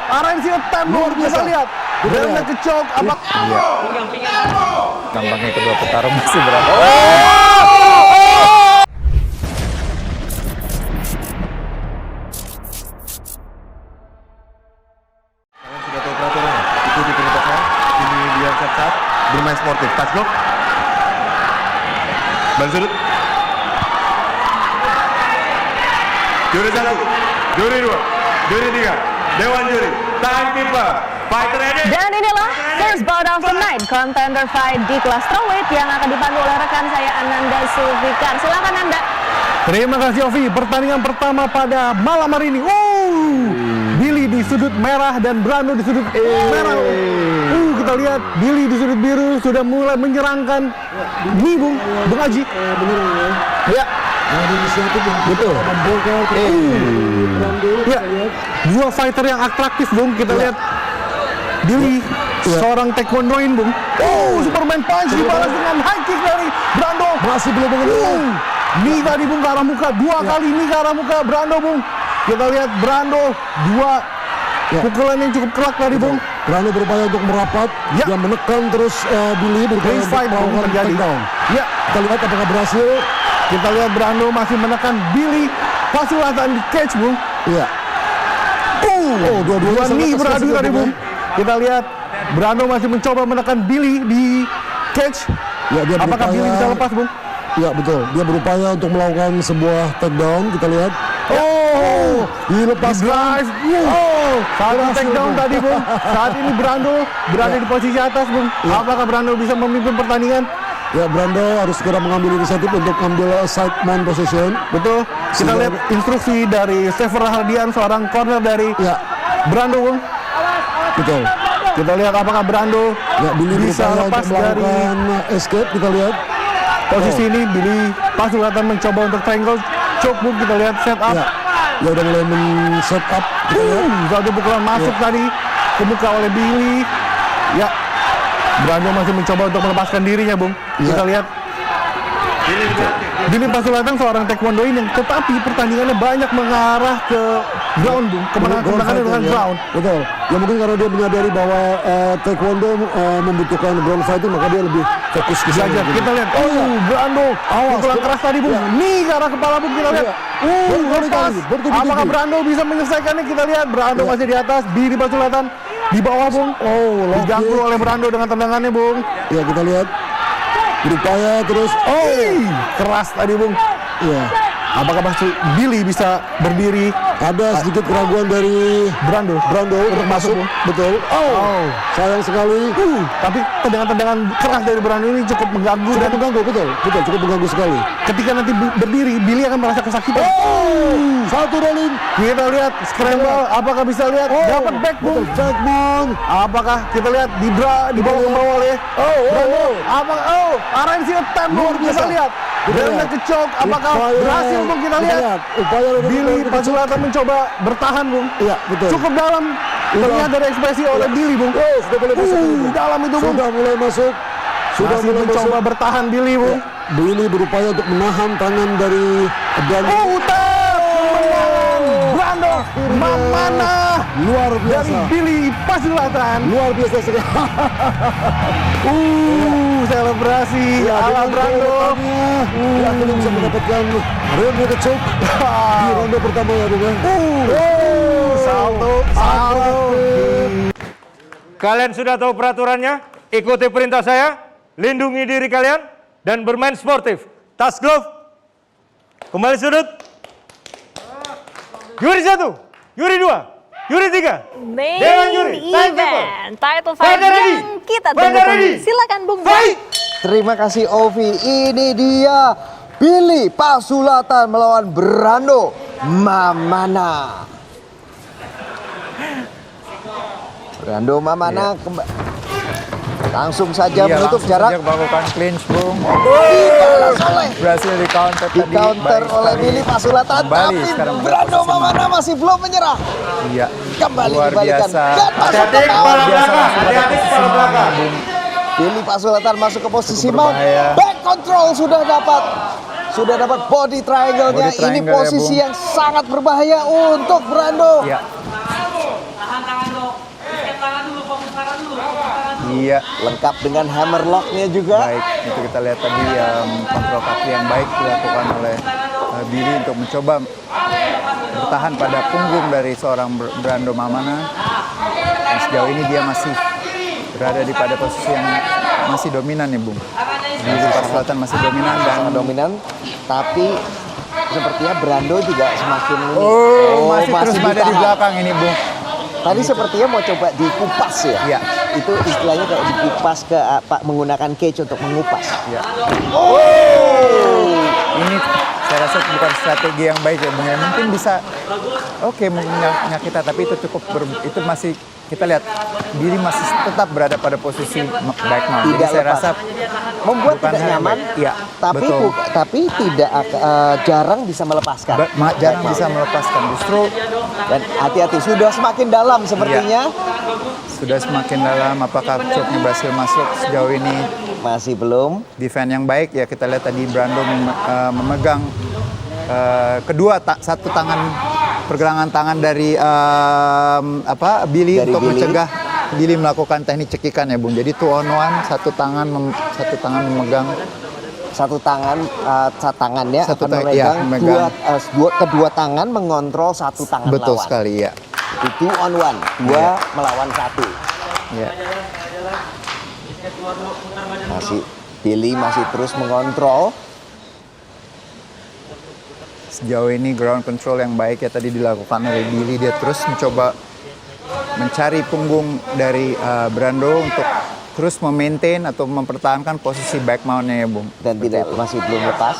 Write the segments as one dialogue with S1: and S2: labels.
S1: RNC attempt luar biasa, lihat. Brando kecok, apa?
S2: Tampaknya kedua petarung masih berada.
S3: Kalian sudah tahu peraturannya. Ikuti perintah saya. Ini dia siap-siap bermain sportif. Touch block. Balik sudut. Juri 1, juri 2, juri 3, Dewan Juri, timekeeper, fighter ready.
S4: Dan inilah first bout of the night, contender fight di kelas strawweight yang akan dipandu oleh rekan saya Ananda Sulfikar. Silakan Anda.
S1: Terima kasih Ovi. Pertandingan pertama pada malam hari ini. Billy di sudut merah dan Brando di sudut merah. Kita lihat Billy di sudut biru sudah mulai menyerangkan. Ini Bung Haji. Ya. Betul. Ya. Dua fighter yang atraktif Bung. Kita lihat Billy seorang taekwondoin Bung. Superman punch dibalas dengan high kick dari Brando. Masih belum mengenai. Ini tadi Bung ke arah muka, dua kali ini ke arah muka Brando Bung. Kita lihat Brando dua pukulan yang cukup kerak tadi Bung.
S5: Brando berupaya untuk merapat, dia menekan terus Billy berupaya untuk melakukan takedown.
S1: Ya,
S5: kita lihat apakah berhasil.
S1: Kita lihat Brando masih menekan Billy. Pasulatan di cage Bung.
S5: Iya.
S1: Dua knee beradu tadi Bung. Kita lihat Brando masih mencoba menekan Billy di cage.
S5: Ya, dia
S1: apakah Billy bisa lepas Bung?
S5: Ya betul, dia berupaya untuk melakukan sebuah takedown, kita lihat. Dilepaskan.
S1: Satu takedown tadi Bung. Saat ini Brando berada di posisi atas Bung. Apakah Brando bisa memimpin pertandingan?
S5: Ya, Brando harus segera mengambil inisiatif untuk ambil side man position.
S1: Betul. Kita lihat instruksi dari Stephen Rahardian, seorang corner dari Brando Bung.
S5: Betul.
S1: Kita lihat apakah Brando
S5: Billy
S1: bisa lepas dari
S5: escape, kita lihat.
S1: Posisi ini Billy Pasulatan mencoba untuk triangle choke Bung. Kita lihat set up.
S5: Ya udah mulai men-set up.
S1: Satu pukulan masuk tadi ke muka oleh Billy. Ya. Brando masih mencoba untuk melepaskan dirinya Bung. Kita lihat Billy Pasulatan seorang taekwondoin yang tetapi pertandingannya banyak mengarah ke ground Bung. Kemenangannya dengan ground.
S5: Betul. Ya mungkin karena dia menyadari bahwa taekwondo membutuhkan ground fighting, maka dia lebih fokus ke sana.
S1: Kita lihat. Brando. Pukulan keras tadi Bung. Nih ke arah kepala Bung, kita lihat. Lepas. Apakah Brando bisa menyelesaikannya? Kita lihat. Brando masih di atas. Billy Pasulatan di bawah Bung. Diganggu oleh Brando dengan tendangannya Bung.
S5: Ya kita lihat. Berupaya terus.
S1: Keras tadi Bung.
S5: Iya.
S1: Apakah Billy bisa berdiri?
S5: Ada sedikit keraguan dari Brando untuk masuk. Betul. Sayang sekali.
S1: Tapi tendangan-tendangan keras dari Brando ini cukup mengganggu dan
S5: mengganggu. Betul, cukup mengganggu sekali.
S1: Ketika nanti berdiri, Billy akan merasa kesakitan.
S5: Satu rolling.
S1: Kita lihat scramble. Apakah bisa lihat? Dapat backbone. Apakah kita lihat dibawa ke bawah oleh Brando? Apakah RNC attempt luar biasa, lihat. Brando kecok. Apakah berhasil Bung? Kita lihat. Billy Pasulatan mencoba bertahan Bung.
S5: Iya betul.
S1: Cukup dalam. Terlihat dari ekspresi oleh Billy Bung.
S5: Sudah mulai masuk.
S1: Dalam itu Bung.
S5: Sudah mulai masuk. Sudah mulai
S1: mencoba bertahan Billy Bung.
S5: Billy berupaya untuk menahan tangan dari Brando.
S1: Brando Mamana
S5: luar biasa
S1: dari Billy Pasulatan.
S5: Luar biasa sekali.
S1: Selebrasi ala Brando.
S5: Akhirnya bisa mendapatkan ronde kecok di ronde pertama ya Bung.
S1: Salto.
S6: Kalian sudah tahu peraturannya? Ikuti perintah saya, lindungi diri kalian dan bermain sportif. Tas glove. Kembali sudut. Juri 1, juri 2, juri 3.
S4: Main
S6: Juri,
S4: event title fight yang kita tunggu. Silakan Bung.
S7: Terima kasih Ovi. Ini dia Billy Pasulatan melawan Brando Mamana. Brando Mamana langsung saja menutup jarak.
S2: Melakukan clinch Bung. Berhasil di counter tadi.
S7: Di counter oleh Billy Pasulatan. Tapi Brando Mamana masih belum menyerah.
S2: Iya.
S7: Kembali
S2: luar
S7: dibalikan.
S2: biasa.
S6: Hati-hati kepala belakang. Hati-hati kepala belakang.
S7: Billy Pasulatan masuk ke posisi mount. Back control sudah dapat. Sudah dapat body triangle-nya. Ini posisi yang sangat berbahaya untuk Brando.
S2: Iya. Iya.
S7: Lengkap dengan hammerlock-nya juga.
S2: Baik, itu kita lihat tadi kontrol kaki yang baik dilakukan oleh Billy untuk mencoba bertahan pada punggung dari seorang Brando Mamana. Dan sejauh ini dia masih berada di pada posisi yang masih dominan ya, Bung. Billy Pak Selatan masih dominan dan
S7: Sangat dominan, tapi sepertinya Brando juga semakin ini.
S2: masih terus berada di
S7: ditahan.
S2: belakang ini, Bung.
S7: Tadi sepertinya mau coba dikupas ya.
S2: Iya.
S7: Itu istilahnya kayak dikupas ke menggunakan cage untuk mengupas.
S2: Ya. Ini saya rasa bukan strategi yang baik ya, Bung. Ya, mungkin bisa menyakiti, tapi itu cukup itu masih kita lihat Billy masih tetap berada pada posisi back mount. Jadi
S7: Tidak
S2: saya
S7: lepas.
S2: rasa
S7: Membuat
S2: bukan
S7: tidak
S2: hal yang
S7: nyaman,
S2: baik. Iya,
S7: tapi
S2: betul.
S7: tapi tidak jarang bisa melepaskan.
S2: Jarang
S7: Back
S2: bisa
S7: mount.
S2: melepaskan. Justru
S7: Dan hati-hati sudah semakin dalam sepertinya.
S2: sudah semakin dalam. Apakah choknya berhasil masuk sejauh ini?
S7: Masih belum.
S2: Defense yang baik ya, kita lihat tadi Brando memegang satu tangan pergelangan tangan dari Billy
S7: Dari
S2: untuk
S7: Billy.
S2: mencegah Billy melakukan teknik cekikan ya, Bung. Jadi 2 on 1, satu tangan memegang,
S7: Satu tangannya
S2: Satu
S7: akan
S2: iya,
S7: memegang
S2: memegang.
S7: kedua tangan mengontrol satu tangan
S2: betul
S7: lawan.
S2: sekali ya.
S7: Itu 2 on 1, 2 melawan 1.
S2: Ya.
S7: Billy masih terus mengontrol.
S2: Sejauh ini ground control yang baik ya tadi dilakukan oleh Billy. Dia terus mencoba mencari punggung dari Brando untuk terus memaintain atau mempertahankan posisi back mount-nya ya, Bung.
S7: Dan masih belum lepas.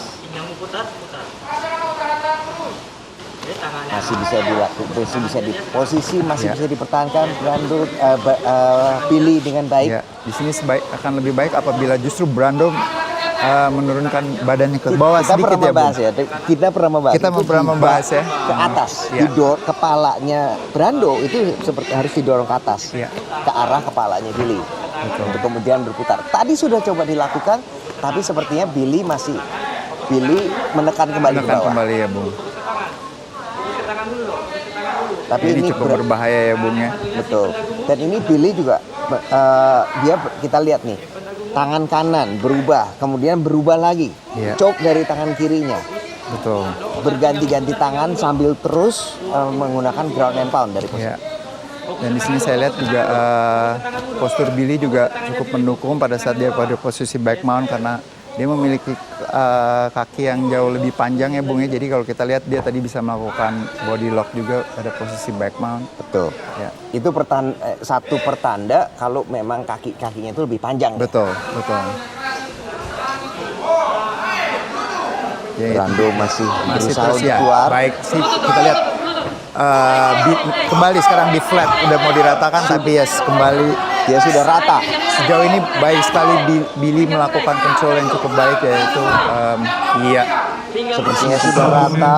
S7: Masih bisa dilakukan, masih bisa dipertahankan Brando Billy dengan baik.
S2: Ya, di sini akan lebih baik apabila justru Brando menurunkan badannya ke bawah
S7: Kita
S2: sedikit
S7: pernah
S2: ya, Bung.
S7: membahas ya. Kita pernah membahas.
S2: Kita
S7: Itu
S2: pernah membahas ya.
S7: Ke atas,
S2: Ya.
S7: kepalanya Brando itu seperti harus didorong ke atas,
S2: Ya.
S7: ke arah kepalanya Billy, untuk kemudian berputar. Tadi sudah coba dilakukan, tapi sepertinya Billy menekan kembali ke bawah.
S2: kembali ya, Bung.
S7: Tapi
S2: Ini
S7: ini
S2: cukup berbahaya ya, Bung ya.
S7: betul. Dan ini Billy juga kita lihat nih, tangan kanan berubah, kemudian berubah lagi,
S2: Iya.
S7: choke dari tangan kirinya.
S2: Betul.
S7: Berganti-ganti tangan sambil terus menggunakan ground and pound dari posisi.
S2: Ya. Dan di sini saya lihat juga postur Billy juga cukup mendukung pada saat dia pada posisi back mount karena dia memiliki kaki yang jauh lebih panjang ya, Bung ya. Jadi kalau kita lihat dia tadi bisa melakukan body lock juga pada posisi back mount.
S7: Betul.
S2: Ya.
S7: Itu satu pertanda kalau memang kakinya itu lebih panjang.
S2: Betul. Ya,
S7: Brando masih berusaha
S2: terus
S7: untuk
S2: ya.
S7: keluar.
S2: Baik sih kita lihat kembali sekarang di flat udah mau diratakan tapi ya kembali
S7: Dia sudah rata.
S2: sejauh ini baik sekali Billy melakukan control yang cukup baik yaitu
S7: Sepertinya sudah rata.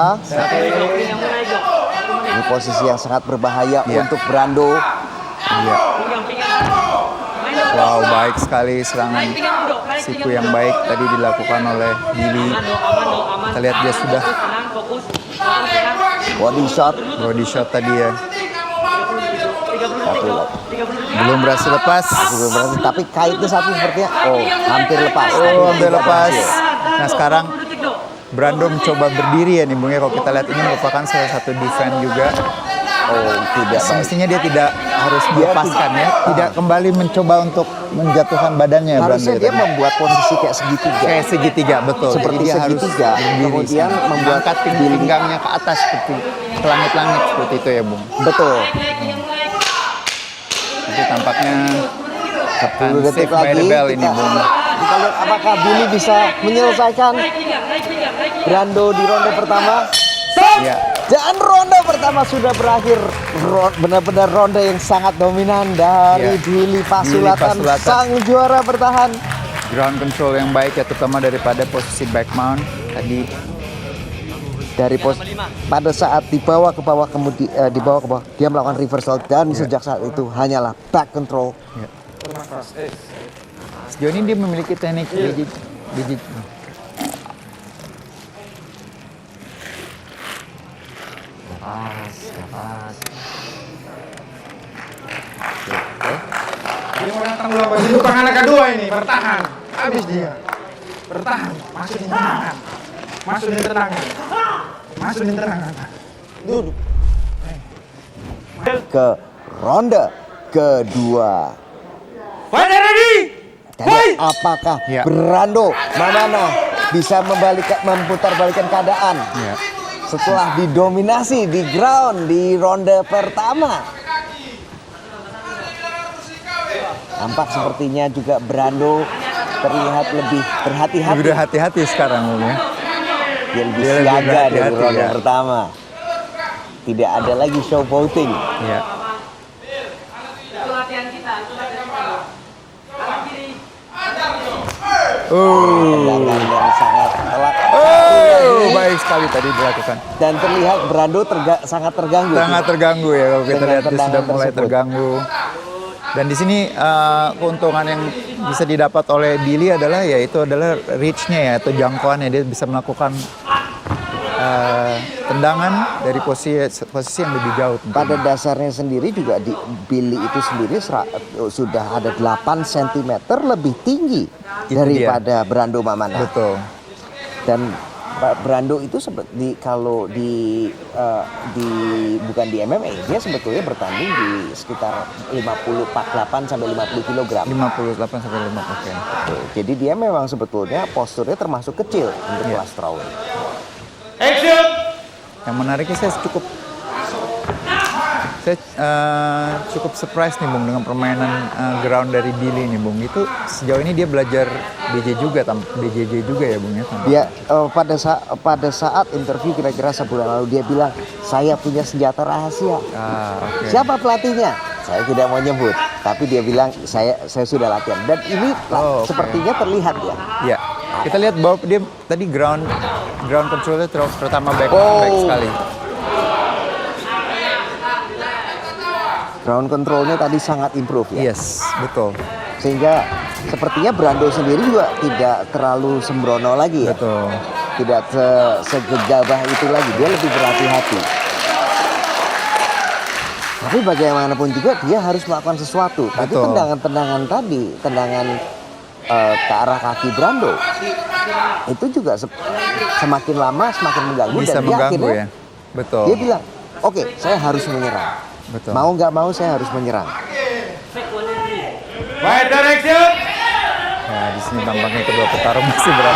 S7: Ini posisi yang sangat berbahaya
S2: Iya.
S7: untuk Brando.
S2: Iya. Wow, baik sekali serangan siku yang baik tadi dilakukan oleh Billy. Kita lihat dia sudah
S7: Body shot.
S2: body shot tadi ya.
S7: Tapi
S2: Belum berhasil lepas.
S7: belum berhasil. Tapi kaitnya satu sepertinya hampir lepas. Tapi
S2: Hampir
S7: tidak
S2: lepas.
S7: berhasil.
S2: Nah sekarang Brando mencoba berdiri ya nih, Bung ya. Kalau kita lihat ini merupakan salah satu defense juga.
S7: Tidak baik.
S2: Semestinya dia tidak harus melepaskan ya. Tidak kembali mencoba untuk menjatuhkan badannya ya,
S7: Harusnya
S2: Brando
S7: dia
S2: tadi.
S7: membuat posisi kayak segitiga.
S2: Kayak segitiga, betul.
S7: Seperti
S2: Jadi dia harus
S7: segitiga,
S2: berdiri
S7: kemudian
S2: sama.
S7: membuat
S2: Mengangkat pinggangnya ke atas seperti ke langit-langit seperti itu ya, Bung.
S7: Betul.
S2: Itu tampaknya
S7: 10 detik
S2: save by
S7: lagi.
S2: the bell ini, Bung.
S7: Kita lihat apakah Billy bisa menyelesaikan Brando di ronde pertama.
S2: Ya.
S7: Dan ronde pertama sudah berakhir. Benar-benar ronde yang sangat dominan dari
S2: Ya.
S7: Billy Pasulatan,
S2: Billy Pasulatan.
S7: sang juara bertahan.
S2: Ground control yang baik ya, terutama daripada posisi back mount tadi.
S7: Pada saat dibawa ke bawah dia melakukan reversal dan sejak saat itu hanyalah back control.
S2: Sejauh ini dia memiliki teknik digit. datang dulu. Itu anak kedua ini, bertahan. Habis dia. Bertahan, masukin tendangan. Masukin tendangan. Masukin tendangan. Duduk.
S7: Ke ronde kedua.
S6: Fight ready.
S7: Dan apakah Brando Mamana bisa memutar-balikan keadaan setelah didominasi di ground di ronde pertama? Tampak sepertinya juga Brando terlihat lebih berhati-hati.
S2: Udah hati-hati sekarang Bung ya.
S7: Dia lebih
S2: Dia lebih
S7: siaga dari
S2: berhati-hati,
S7: ronde
S2: ya.
S7: pertama. Tidak ada lagi show voting.
S2: Iya.
S7: Tendangan yang sangat telak.
S2: Baik sekali tadi dilakukan.
S7: Dan terlihat Brando sangat terganggu.
S2: Sangat terganggu ya kalau kita
S7: Dengan
S2: lihat dia sudah
S7: tendangan
S2: mulai
S7: tersebut.
S2: terganggu. Dan di sini keuntungan yang bisa didapat oleh Billy adalah yaitu adalah reach-nya ya atau jangkauannya, dia bisa melakukan tendangan dari posisi yang lebih jauh.
S7: Pada dasarnya sendiri juga di Billy itu sendiri sudah ada 8 cm lebih tinggi
S2: Itu
S7: daripada Brando Mamana.
S2: Betul.
S7: Dan Brando itu kalau bukan di MMA, dia sebetulnya bertanding di sekitar 48 sampai 50 kg.
S2: 58 sampai 50. Oke.
S7: Jadi dia memang sebetulnya posturnya termasuk kecil untuk kelas strawweight.
S6: Action.
S2: Yang menariknya saya cukup surprise nih Bung dengan permainan ground dari Billy nih Bung. Itu sejauh ini dia belajar BJJ juga ya Bung ya.
S7: Dia pada saat interview kira-kira sebulan lalu dia bilang saya punya senjata rahasia.
S2: Oke.
S7: Siapa pelatihnya? Saya tidak mau nyebut, tapi dia bilang saya sudah latihan dan ini sepertinya terlihat ya.
S2: Iya. Kita lihat bahwa dia tadi ground controlnya terutama baik sekali.
S7: Ground controlnya tadi sangat improve ya.
S2: Yes, betul.
S7: Sehingga sepertinya Brando sendiri juga tidak terlalu sembrono lagi ya.
S2: Betul.
S7: Tidak segegabah itu lagi, dia lebih berhati-hati. Tapi bagaimanapun juga dia harus melakukan sesuatu. Tapi
S2: Betul.
S7: tendangan-tendangan tadi, tendangan ke arah kaki Brando itu juga semakin lama semakin mengganggu
S2: Bisa
S7: dan dia
S2: mengganggu
S7: akhirnya
S2: ya. Betul.
S7: dia bilang, oke, saya harus menyerang.
S2: Betul.
S7: Mau nggak mau saya harus menyerang.
S6: Fight direction.
S2: Nah, di sini tampaknya kedua petarung masih berat.